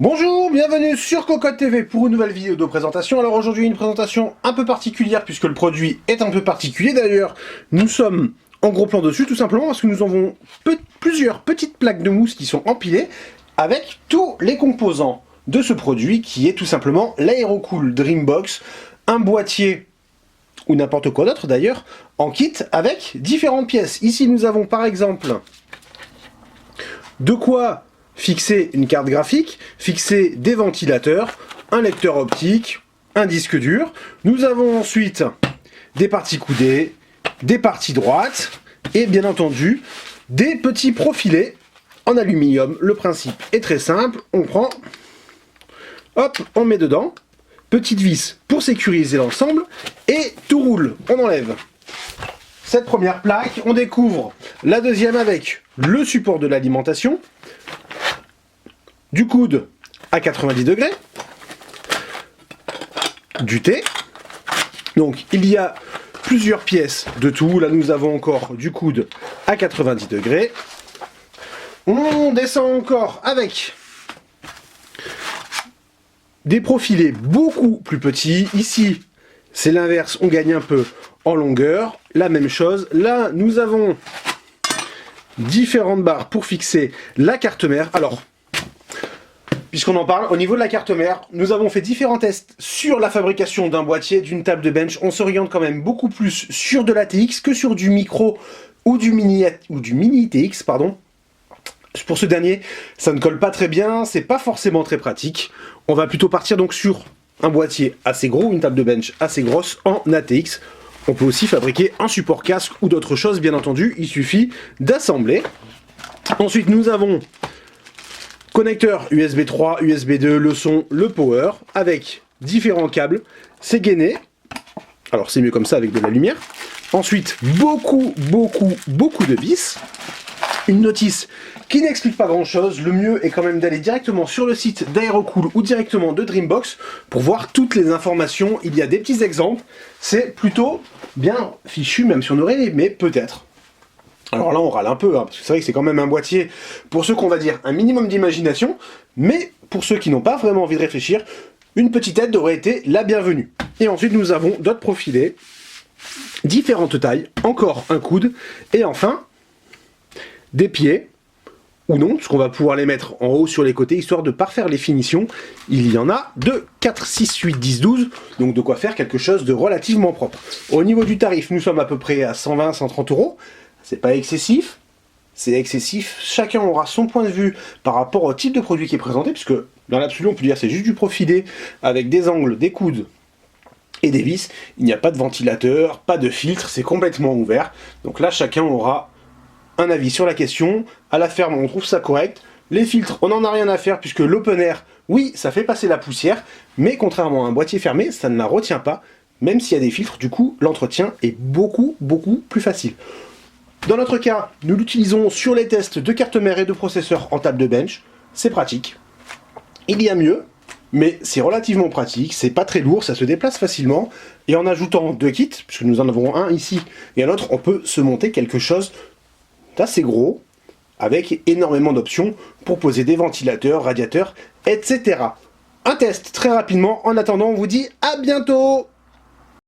Bonjour, bienvenue sur Cocotte TV pour une nouvelle vidéo de présentation. Alors aujourd'hui une présentation un peu particulière puisque le produit est un peu particulier. D'ailleurs, nous sommes en gros plan dessus tout simplement parce que nous avons plusieurs petites plaques de mousse qui sont empilées avec tous les composants de ce produit qui est tout simplement l'Aerocool Dreambox, un boîtier ou n'importe quoi d'autre d'ailleurs en kit avec différentes pièces. Ici nous avons par exemple de quoi fixer une carte graphique, fixer des ventilateurs, un lecteur optique, un disque dur. Nous avons ensuite des parties coudées, des parties droites et bien entendu des petits profilés en aluminium. Le principe est très simple, on prend, hop, on met dedans, petite vis pour sécuriser l'ensemble et tout roule. On enlève cette première plaque, on découvre la deuxième avec le support de l'alimentation, du coude à 90 degrés, du thé. Donc il y a plusieurs pièces de tout. Là nous avons encore du coude à 90 degrés. On descend encore avec des profilés beaucoup plus petits. Ici c'est l'inverse, on gagne un peu en longueur. La même chose, là nous avons différentes barres pour fixer la carte mère. Alors, puisqu'on en parle, au niveau de la carte mère, nous avons fait différents tests sur la fabrication d'un boîtier, d'une table de bench. On s'oriente quand même beaucoup plus sur de l'ATX que sur du micro ou du mini TX, pardon. Pour ce dernier, ça ne colle pas très bien, c'est pas forcément très pratique. On va plutôt partir donc sur un boîtier assez gros, une table de bench assez grosse en ATX. On peut aussi fabriquer un support casque ou d'autres choses, bien entendu, il suffit d'assembler. Ensuite, nous avons connecteur USB 3, USB 2, le son, le power, avec différents câbles, c'est gainé. Alors c'est mieux comme ça avec de la lumière. Ensuite, beaucoup de vis. Une notice qui n'explique pas grand chose. Le mieux est quand même d'aller directement sur le site d'Aerocool ou directement de Dreambox pour voir toutes les informations. Il y a des petits exemples. C'est plutôt bien fichu, même si on aurait aimé peut-être. Alors là on râle un peu, hein, parce que c'est vrai que c'est quand même un boîtier pour ceux qu'on va dire un minimum d'imagination, mais pour ceux qui n'ont pas vraiment envie de réfléchir, une petite aide aurait été la bienvenue. Et ensuite nous avons d'autres profilés, différentes tailles, encore un coude, et enfin des pieds, ou non, parce qu'on va pouvoir les mettre en haut sur les côtés, histoire de parfaire les finitions. Il y en a de 4, 6, 8, 10, 12, donc de quoi faire quelque chose de relativement propre. Au niveau du tarif, nous sommes à peu près à 120, 130 €. C'est pas excessif, c'est excessif. Chacun aura son point de vue par rapport au type de produit qui est présenté, puisque dans l'absolu, on peut dire c'est juste du profilé avec des angles, des coudes et des vis. Il n'y a pas de ventilateur, pas de filtre, c'est complètement ouvert. Donc là, chacun aura un avis sur la question. À la ferme, on trouve ça correct. Les filtres, on n'en a rien à faire, puisque l'open air, oui, ça fait passer la poussière, mais contrairement à un boîtier fermé, ça ne la retient pas, même s'il y a des filtres. Du coup, l'entretien est beaucoup plus facile. Dans notre cas, nous l'utilisons sur les tests de carte mère et de processeur en table de bench. C'est pratique. Il y a mieux, mais c'est relativement pratique, c'est pas très lourd, ça se déplace facilement. Et en ajoutant deux kits, puisque nous en avons un ici et un autre, on peut se monter quelque chose d'assez gros, avec énormément d'options pour poser des ventilateurs, radiateurs, etc. Un test très rapidement. En attendant, on vous dit à bientôt!